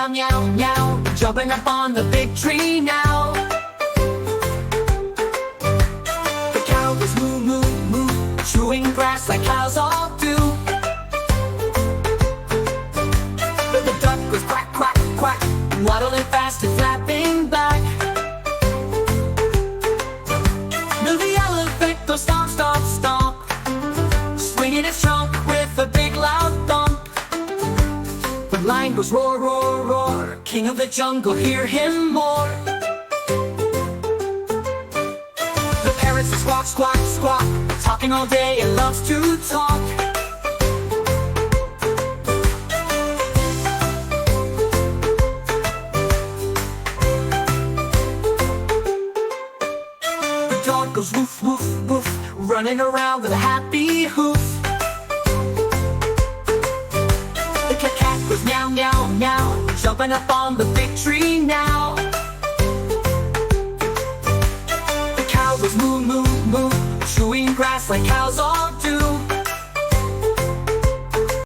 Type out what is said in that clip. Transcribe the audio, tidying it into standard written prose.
meow, meow, meow, jumping up on the big tree now. The cow goes moo, moo, moo, chewing grass like cows all do. But the duck goes quack, quack, quack, waddling fast and flapping back. Then the elephant goes stomp, stomp, stomp, swinging its trunk with a big loud thump. The lion goes roar, roar, roar, king of the jungle, hear him more. The parrot says squawk, squawk, squawk, talking all day and loves to talk. The dog goes woof, woof, woof, running around with a happy hoof. The cat goes meow, meow, meow, jumping up on the big tree now. The cow goes moo, moo, moo, chewing grass like cows all do.